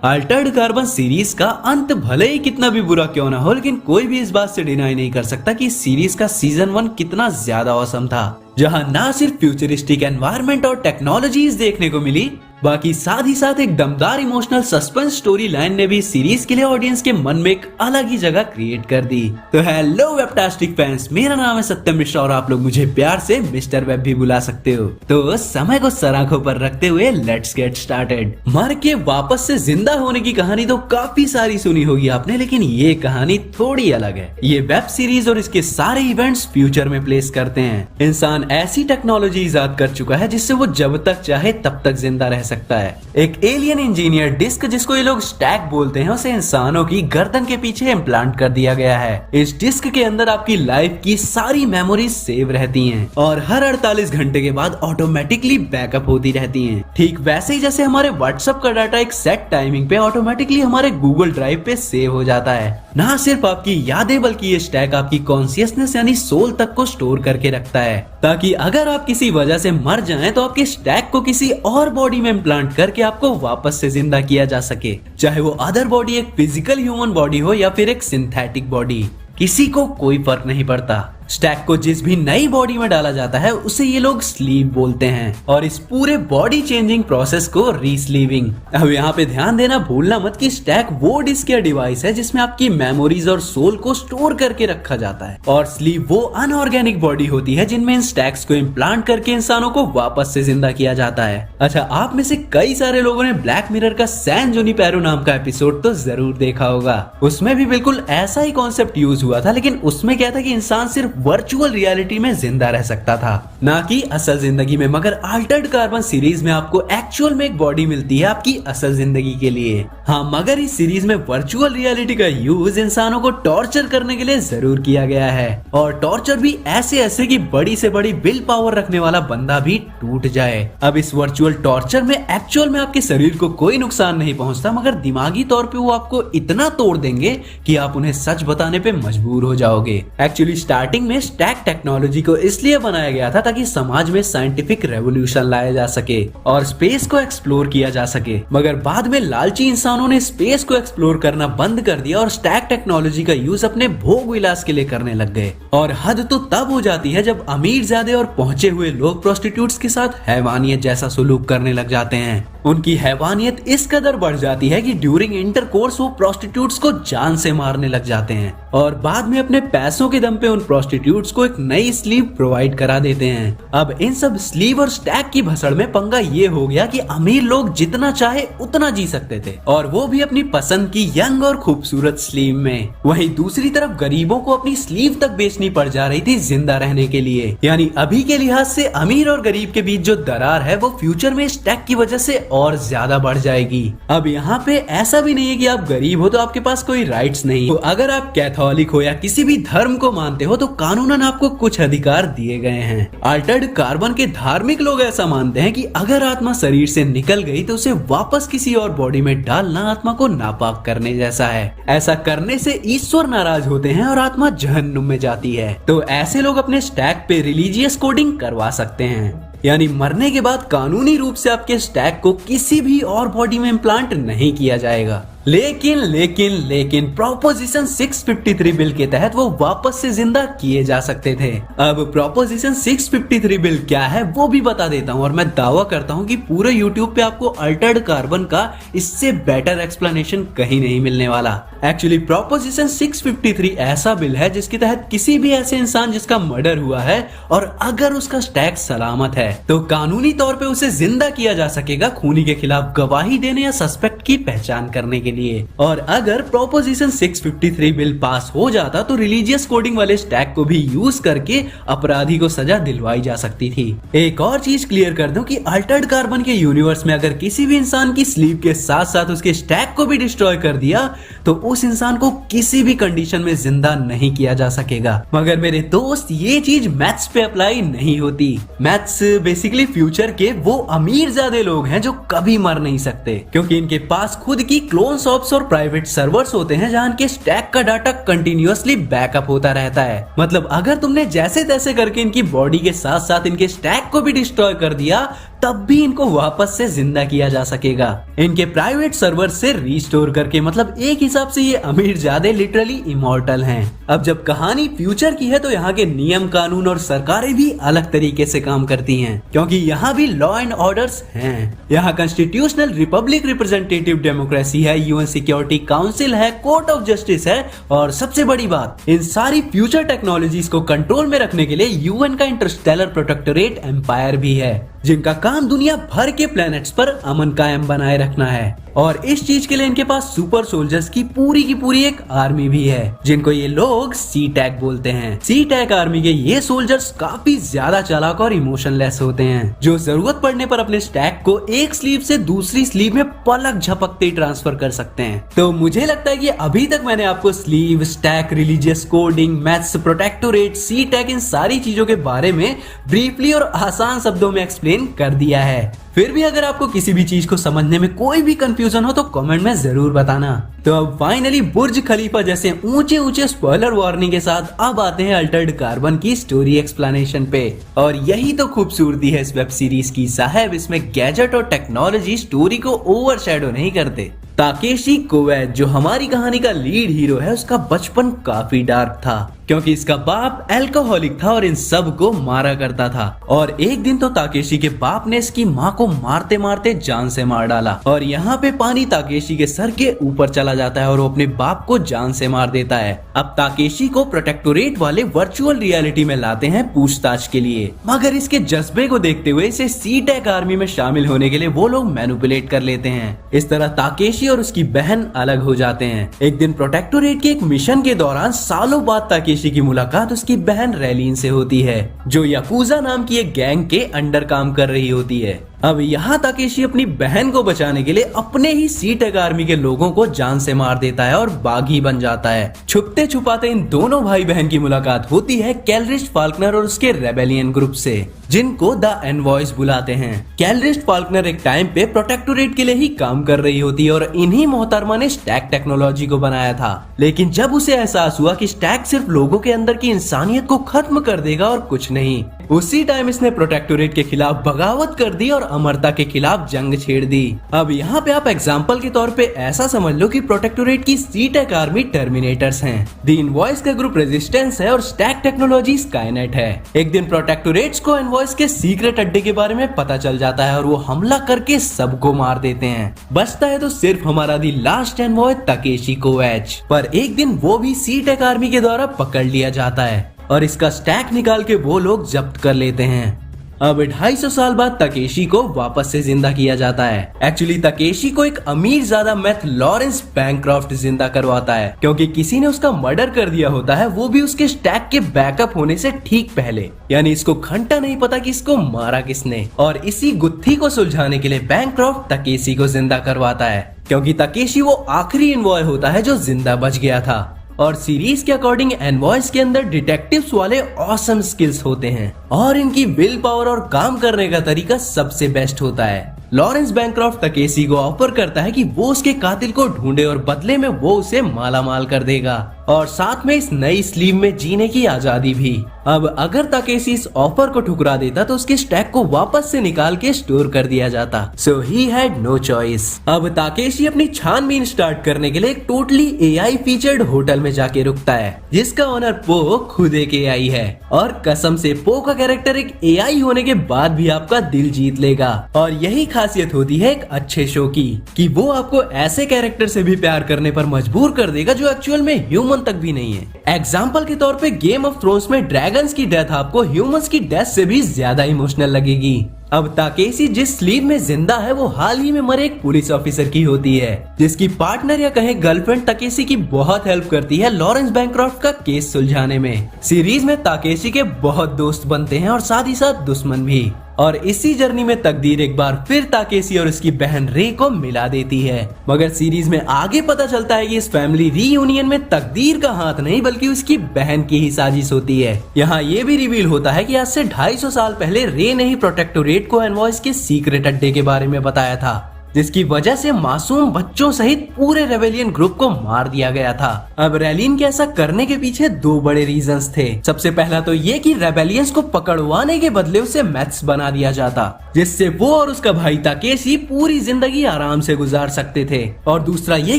Altered carbon series का अंत भले ही कितना भी बुरा क्यों ना हो, लेकिन कोई भी इस बात से डिनाई नहीं कर सकता कि सीरीज का सीजन 1 कितना ज्यादा औसम था, जहां ना सिर्फ फ्यूचरिस्टिक एनवायरनमेंट और टेक्नोलॉजीज देखने को मिली, बाकी साथ ही साथ एक दमदार इमोशनल सस्पेंस स्टोरी लाइन ने भी सीरीज के लिए ऑडियंस के मन में एक अलग ही जगह क्रिएट कर दी। तो हेलो वेबटास्टिक फैंस, मेरा नाम है सत्यम मिश्रा और आप लोग मुझे प्यार से मिस्टर वेब भी बुला सकते हो। तो समय को सराखों पर रखते हुए लेट्स गेट स्टार्टेड। मर के वापस से जिंदा होने की कहानी तो काफी सारी सुनी होगी आपने, लेकिन ये कहानी थोड़ी अलग है। ये वेब सीरीज और इसके सारे इवेंट्स फ्यूचर में प्लेस करते हैं। इंसान ऐसी टेक्नोलॉजी इजाद कर चुका है जिससे वो जब तक चाहे तब तक जिंदा रह सकता है। एक एलियन इंजीनियर डिस्क, जिसको ये लोग स्टैक बोलते हैं, उसे इंसानों की गर्दन के पीछे इम्प्लांट कर दिया गया है। इस डिस्क के अंदर आपकी लाइफ की सारी मेमोरीज सेव रहती हैं और हर 48 घंटे के बाद ऑटोमेटिकली बैकअप होती रहती हैं। ठीक वैसे ही जैसे हमारे व्हाट्सएप का डाटा एक सेट टाइमिंग पे ऑटोमेटिकली हमारे गूगल ड्राइव पे सेव हो जाता है। ना सिर्फ आपकी यादें बल्कि ये स्टैक आपकी कॉन्शियसनेस यानी सोल तक को स्टोर करके रखता है, ताकि अगर आप किसी वजह से मर जाएं तो आपके स्टैक को किसी और बॉडी में इम्प्लांट करके आपको वापस से जिंदा किया जा सके। चाहे वो अदर बॉडी एक फिजिकल ह्यूमन बॉडी हो या फिर एक सिंथेटिक बॉडी, किसी को कोई फर्क नहीं पड़ता। स्टैक को जिस भी नई बॉडी में डाला जाता है उसे ये लोग स्लीव बोलते हैं और इस पूरे बॉडी चेंजिंग प्रोसेस को रीस्लीविंग। अब यहाँ पे ध्यान देना भूलना मत कि स्टैक वो डिस्क या डिवाइस है जिसमें आपकी मेमोरीज और सोल को स्टोर करके रखा जाता है, और स्लीव वो अनऑर्गेनिक बॉडी होती है जिनमें इन स्टैक्स को इम्प्लांट करके इंसानों को वापस से जिंदा किया जाता है। अच्छा, आप में से कई सारे लोगों ने ब्लैक मिरर का सैन जुनिपेरो नाम का एपिसोड तो जरूर देखा होगा। उसमें भी बिल्कुल ऐसा ही कॉन्सेप्ट यूज हुआ था, लेकिन उसमें क्या था कि इंसान सिर्फ वर्चुअल रियलिटी में जिंदा रह सकता था, ना कि असल जिंदगी में। मगर अल्टर्ड कार्बन सीरीज में आपको एक्चुअल में एक बॉडी मिलती है आपकी असल जिंदगी के लिए। हाँ, मगर इस सीरीज में वर्चुअल रियलिटी का यूज इंसानों को टॉर्चर करने के लिए जरूर किया गया है, और टॉर्चर भी ऐसे कि बड़ी से बड़ी विल पावर रखने वाला बंदा भी टूट जाए। अब इस वर्चुअल टॉर्चर में एक्चुअल में आपके शरीर को कोई नुकसान नहीं पहुंचता, मगर दिमागी तौर पे वो आपको इतना तोड़ देंगे कि आप उन्हें सच बताने पे मजबूर हो जाओगे। एक्चुअली स्टार्टिंग में स्टैक टेक्नोलॉजी को इसलिए बनाया गया था ताकि समाज में साइंटिफिक रेवोल्यूशन लाया जा सके और स्पेस को एक्सप्लोर किया जा सके, मगर बाद में लालची इंसानों ने स्पेस को एक्सप्लोर करना बंद कर दिया और स्टैक टेक्नोलॉजी का यूज अपने भोग विलास के लिए करने लग गए। और हद तो तब हो जाती है जब अमीर ज्यादा और पहुंचे हुए लोग प्रोस्टिट्यूट्स के साथ हैवानियत जैसा सुलूक करने लग जाते हैं। उनकी हैवानियत इस कदर बढ़ जाती है कि ड्यूरिंग इंटरकोर्स वो प्रोस्टिट्यूट्स को जान से मारने लग जाते हैं और बाद में अपने पैसों के दम पे उन प्रोस्टिट्यूट्स को एक नई स्लीव प्रोवाइड करा देते हैं। अब इन सब स्लीव और स्टैक की भसड़ में पंगा ये हो गया कि अमीर लोग जितना चाहे उतना जी सकते थे, और वो भी अपनी पसंद की यंग और खूबसूरत स्लीव में। वहीं दूसरी तरफ गरीबों को अपनी स्लीव तक बेचनी पड़ जा रही थी जिंदा रहने के लिए। यानी अभी के लिहाज से अमीर और गरीब के बीच जो दरार है वो फ्यूचर में स्टैक की वजह से और ज्यादा बढ़ जाएगी। अब यहाँ पे ऐसा भी नहीं है कि आप गरीब हो तो आपके पास कोई राइट्स नहीं। तो अगर आप कैथोलिक हो या किसी भी धर्म को मानते हो तो कानूनन आपको कुछ अधिकार दिए गए हैं। अल्टर्ड कार्बन के धार्मिक लोग ऐसा मानते हैं कि अगर आत्मा शरीर से निकल गई तो उसे वापस किसी और बॉडी में डालना आत्मा को नापाक करने जैसा है। ऐसा करने से ईश्वर नाराज होते हैं और आत्मा जहन्नुम में जाती है। तो ऐसे लोग अपने स्टैक पे रिलीजियस कोडिंग करवा सकते हैं, यानी मरने के बाद कानूनी रूप से आपके स्टैक को किसी भी और बॉडी में इम्प्लांट नहीं किया जाएगा। लेकिन प्रोपोजिशन 653 बिल के तहत वो वापस से जिंदा किए जा सकते थे। अब प्रोपोजिशन 653 बिल क्या है वो भी बता देता हूँ, और मैं दावा करता हूँ कि पूरे यूट्यूब पे आपको अल्टर्ड कार्बन का इससे बेटर एक्सप्लेनेशन कहीं नहीं मिलने वाला। एक्चुअली प्रोपोजिशन 653 ऐसा बिल है जिसके तहत किसी भी ऐसे इंसान जिसका मर्डर हुआ है और अगर उसका स्टैक सलामत है तो कानूनी तौर पे उसे जिंदा किया जा सकेगा खूनी के खिलाफ गवाही देने या सस्पेक्ट की पहचान करने के लिए। और अगर प्रोपोजिशन 653 बिल पास हो जाता तो रिलीजियस कोडिंग वाले स्टैक को भी यूज करके अपराधी को सजा दिलवाई जा सकती थी। एक और चीज क्लियर कर दूं कि अल्टर्ड कार्बन के यूनिवर्स में अगर किसी भी इंसान की स्लीव के साथ साथ उसके स्टैक को भी डिस्ट्रॉय कर दिया तो उस इंसान को किसी भी कंडीशन में जिंदा नहीं किया जा सकेगा। मगर मेरे दोस्त, ये चीज मैथ्स पे अप्लाई नहीं होती। मैथ्स बेसिकली फ्यूचर के वो अमीर ज्यादा लोग हैं जो कभी मर नहीं सकते, क्योंकि इनके पास खुद की क्लोन शॉप्स और प्राइवेट सर्वर्स होते हैं जहां इनके स्टैक का डाटा कंटिन्यूअसली बैकअप होता रहता है। मतलब अगर तुमने जैसे तैसे करके इनकी बॉडी के साथ साथ इनके स्टैक को भी डिस्ट्रॉय कर दिया तब भी इनको वापस से जिंदा किया जा सकेगा, इनके प्राइवेट सर्वर से रिस्टोर करके। मतलब एक हिसाब से ये अमीरजादे लिटरली इमॉर्टल हैं। अब जब कहानी फ्यूचर की है तो यहाँ के नियम कानून और सरकारें भी अलग तरीके से काम करती हैं, क्योंकि यहाँ भी लॉ एंड ऑर्डर्स हैं। यहाँ कॉन्स्टिट्यूशनल रिपब्लिक रिप्रेजेंटेटिव डेमोक्रेसी है, यूएन सिक्योरिटी काउंसिल है, कोर्ट ऑफ जस्टिस है, और सबसे बड़ी बात, इन सारी फ्यूचर टेक्नोलॉजीज को कंट्रोल में रखने के लिए यूएन का इंटरस्टेलर प्रोटेक्टोरेट एम्पायर भी है, जिनका काम दुनिया भर के प्लैनेट्स पर अमन कायम बनाए रखना है। और इस चीज के लिए इनके पास सुपर सोल्जर्स की पूरी एक आर्मी भी है, जिनको ये लोग सी टैग बोलते हैं। सी टैग आर्मी के ये सोल्जर्स काफी ज्यादा चालाक और इमोशनलेस होते हैं, जो जरूरत पड़ने पर अपने स्टैक को एक स्लीव से दूसरी स्लीव में पलक झपकते ही ट्रांसफर कर सकते हैं। तो मुझे लगता है कि अभी तक मैंने आपको sleeve, stack, religious coding, maths, protectorate, C tag, इन सारी चीजों के बारे में ब्रीफली और आसान शब्दों में एक्सप्लेन कर दिया है। फिर भी अगर आपको किसी भी चीज को समझने में कोई भी कंफ्यूजन हो तो कमेंट में जरूर बताना। तो अब फाइनली बुर्ज खलीफा जैसे ऊंचे स्पॉइलर वार्निंग के साथ अब आते हैं अल्टर्ड कार्बन की स्टोरी एक्सप्लेनेशन पे। और यही तो खूबसूरती है इस वेब सीरीज की साहब, इसमें गैजेट और टेक्नोलॉजी स्टोरी को ओवरशैडो नहीं करते। ताकेशी कोएच जो हमारी कहानी का लीड हीरो है, उसका बचपन काफी डार्क था, क्योंकि इसका बाप अल्कोहलिक था और इन सब को मारा करता था। और एक दिन तो ताकेशी के बाप ने इसकी माँ को मारते मारते जान से मार डाला। और यहाँ पे पानी ताकेशी के सर के ऊपर चला जाता है और वो अपने बाप को जान से मार देता है। अब ताकेशी को प्रोटेक्टोरेट वाले वर्चुअल रियलिटी में लाते हैं पूछताछ के लिए, मगर इसके जज्बे को देखते हुए इसे सी टैग आर्मी में शामिल होने के लिए वो लोग मैनिपुलेट कर लेते हैं। इस तरह ताकेशी और उसकी बहन अलग हो जाते हैं। एक दिन प्रोटेक्टोरेट के एक मिशन के दौरान सालों बाद ताकेशी की मुलाकात उसकी बहन रैलीन से होती है, जो याकुजा नाम की एक गैंग के अंडर काम कर रही होती है। अब यहाँ ताकेशी अपनी बहन को बचाने के लिए अपने ही सी टैग आर्मी के लोगों को जान से मार देता है और बागी बन जाता है। छुपते छुपाते इन दोनों भाई बहन की मुलाकात होती है कैलरिस्ट फाल्कनर और उसके रेबेलियन ग्रुप से, जिनको द एनवॉयज बुलाते हैं। कैलरिस्ट फाल्कनर एक टाइम पे प्रोटेक्टोरेट के लिए ही काम कर रही होती है और इन्हीं मोहतरमा ने स्टैक टेक्नोलॉजी को बनाया था। लेकिन जब उसे एहसास हुआ कि स्टैक सिर्फ लोगों के अंदर की इंसानियत को खत्म कर देगा और कुछ नहीं, उसी टाइम इसने प्रोटेक्टोरेट के खिलाफ बगावत कर दी और अमरता के खिलाफ जंग छेड़ दी। अब यहाँ पे आप एग्जाम्पल के तौर पे ऐसा समझ लो कि प्रोटेक्टोरेट की सी टैग आर्मी टर्मिनेटर्स हैं, द इनवॉयस का ग्रुप रेजिस्टेंस है और स्टैक टेक्नोलॉजी स्काईनेट है। एक दिन प्रोटेक्टोरेट्स को इनवॉयस के सीक्रेट अड्डे के बारे में पता चल जाता है और वो हमला करके सबको मार देते हैं। बचता है तो सिर्फ हमारा दी लास्ट एनवॉय ताकेशी कोएच, पर एक दिन वो भी सी टैग आर्मी के द्वारा पकड़ लिया जाता है और इसका स्टैक निकाल के वो लोग जब्त कर लेते हैं। अब 250 साल बाद ताकेशी को वापस से जिंदा किया जाता है। एक्चुअली ताकेशी को एक अमीर ज्यादा मैथ लॉरेंस बैंक्रॉफ्ट जिंदा करवाता है, क्योंकि किसी ने उसका मर्डर कर दिया होता है, वो भी उसके स्टैक के बैकअप होने से ठीक पहले। यानी इसको घंटा नहीं पता कि इसको मारा किसने। और इसी गुत्थी को सुलझाने के लिए बैंक्रॉफ्ट ताकेशी को जिंदा करवाता है, क्योंकि ताकेशी वो आखिरी इनवॉय होता है जो जिंदा बच गया था। और सीरीज के अकॉर्डिंग एनवॉयस के अंदर डिटेक्टिव्स वाले ऑसम स्किल्स होते हैं और इनकी विल पावर और काम करने का तरीका सबसे बेस्ट होता है। लॉरेंस बैंक्रॉफ्ट ताकेशी को ऑफर करता है कि वो उसके कातिल को ढूंढे और बदले में वो उसे मालामाल कर देगा और साथ में इस नई स्लीव में जीने की आजादी भी। अब अगर ताकेशी इस ऑफर को ठुकरा देता तो उसके स्टैक को वापस से निकाल के स्टोर कर दिया जाता। सो ही हैड नो चॉइस। अब ताकेशी अपनी छानबीन स्टार्ट करने के लिए एक टोटली एआई फीचर्ड होटल में जाके रुकता है, जिसका ओनर पो खुद एक एआई है। और कसम से पो का कैरेक्टर एक एआई होने के बाद भी आपका दिल जीत लेगा। और यही खासियत होती है एक अच्छे शो की, कि वो आपको ऐसे कैरेक्टर से भी प्यार करने पर मजबूर कर देगा जो एक्चुअल में ह्यूमन तक भी नहीं है। एग्जाम्पल के तौर पे गेम ऑफ थ्रोन्स में ड्रैगन्स की डेथ आपको ह्यूमंस की डेथ से भी ज्यादा इमोशनल लगेगी। अब ताकेशी जिस स्लीव में जिंदा है वो हाल ही में मरे एक पुलिस ऑफिसर की होती है, जिसकी पार्टनर या कहे गर्लफ्रेंड ताकेशी की बहुत हेल्प करती है लॉरेंस बैंक्रॉफ्ट का केस सुलझाने में। सीरीज में ताकेशी के बहुत दोस्त बनते हैं और साथ ही साथ दुश्मन भी। और इसी जर्नी में तकदीर एक बार फिर ताकेशी और उसकी बहन रे को मिला देती है। मगर सीरीज में आगे पता चलता है कि इस फैमिली रीयूनियन में तकदीर का हाथ नहीं बल्कि उसकी बहन की ही साजिश होती है। यहाँ ये भी रिवील होता है कि आज से 250 साल पहले रे ने ही प्रोटेक्टोरेट को एनवॉयस के सीक्रेट अड्डे के बारे में बताया था। जिसकी वजह से मासूम बच्चों सहित पूरे रेबेलियन ग्रुप को मार दिया गया था। अब रेलिन के ऐसा करने के पीछे दो बड़े रीजंस थे। सबसे पहला तो ये कि रेबेलियंस को पकड़वाने के बदले उसे मैथ्स बना दिया जाता, जिससे वो और उसका भाई ताकेशी पूरी जिंदगी आराम से गुजार सकते थे। और दूसरा ये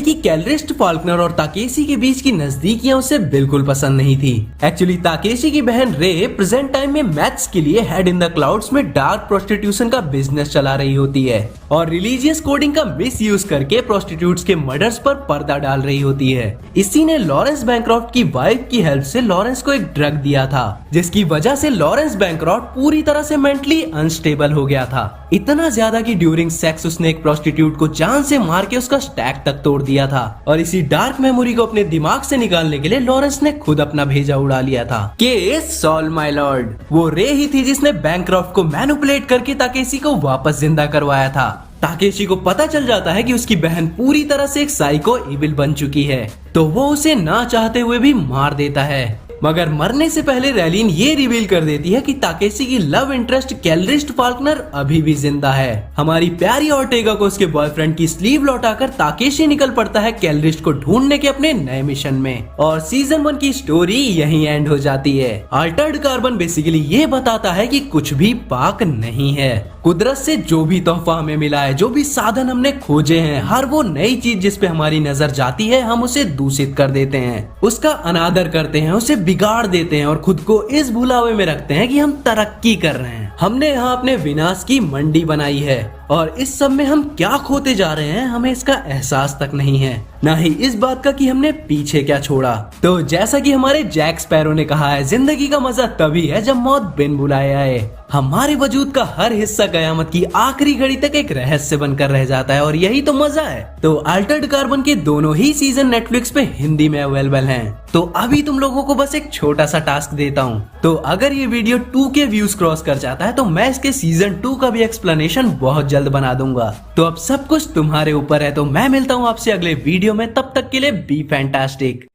कि कैलरिस्ट, फाल्कनर और ताकेशी के बीच की नजदीकियां उसे बिल्कुल पसंद नहीं थी। एक्चुअली ताकेशी की बहन रे प्रेजेंट टाइम में मैथ्स के लिए हेड इन द क्लाउड्स में डार्क प्रोस्टिट्यूशन का बिजनेस चला रही होती है और रिलीजियस कोडिंग का मिस यूज करके प्रोस्टिट्यूट्स के मर्डर्स पर पर्दा डाल रही होती है। इसी ने लॉरेंस बैंक्रॉफ्ट की वाइफ की हेल्प से लॉरेंस को एक ड्रग दिया था, जिसकी वजह से लॉरेंस बैंक्रॉफ्ट पूरी तरह से मेंटली अनस्टेबल हो गया था। इतना ज्यादा कि ड्यूरिंग सेक्स उसने एक प्रोस्टिट्यूट को जान से मार के उसका स्टैक तक तोड़ दिया था। और इसी डार्क मेमोरी को अपने दिमाग से निकालने के लिए लॉरेंस ने खुद अपना भेजा उड़ा लिया था। Case solve my Lord. वो रे ही थी जिसने बैंक्रॉफ्ट को मैनिपुलेट करके ताकेशी को वापस जिंदा करवाया था। ताकेशी को पता चल जाता है कि उसकी बहन पूरी तरह से एक साइको इविल बन चुकी है, तो वो उसे ना चाहते हुए भी मार देता है। मगर मरने से पहले रेलिन ये रिवील कर देती है कि ताकेशी की लव इंटरेस्ट कैलरिस्ट फाल्कनर अभी भी जिंदा है। हमारी प्यारी ऑर्टेगा को उसके बॉयफ्रेंड की स्लीव लौटाकर ताकेशी निकल पड़ता है कैलरिस्ट को ढूंढने के अपने नए मिशन में, और सीजन 1 की स्टोरी यहीं एंड हो जाती है। अल्टर्ड कार्बन बेसिकली ये बताता है कि कुछ भी पाक नहीं है। कुदरत से जो भी तोहफा हमें मिला है, जो भी साधन हमने खोजे हैं, हर वो नई चीज जिस पे हमारी नजर जाती है हम उसे दूषित कर देते हैं, उसका अनादर करते हैं, उसे बिगाड़ देते हैं और खुद को इस भुलावे में रखते हैं कि हम तरक्की कर रहे हैं। हमने यहाँ अपने विनाश की मंडी बनाई है और इस सब में हम क्या खोते जा रहे हैं हमें इसका एहसास तक नहीं है, ना ही इस बात का कि हमने पीछे क्या छोड़ा। तो जैसा कि हमारे जैक स्पैरो ने कहा है, जिंदगी का मजा तभी है जब मौत बिन बुलाए आए। हमारे वजूद का हर हिस्सा कयामत की आखिरी घड़ी तक एक रहस्य बनकर रह जाता है और यही तो मजा है। तो अल्टर्ड कार्बन के दोनों ही सीजन नेटफ्लिक्स पे हिंदी में अवेलेबल हैं। तो अभी तुम लोगों को बस एक छोटा सा टास्क देता हूँ, तो अगर ये वीडियो 2K व्यूज क्रॉस कर जाता है तो मैं इसके सीजन 2 का भी एक्सप्लेनेशन बहुत जल्द बना दूंगा। तो अब सब कुछ तुम्हारे ऊपर है। तो मैं मिलता हूँ आपसे अगले वीडियो में, तब तक के लिए बी फैंटास्टिक।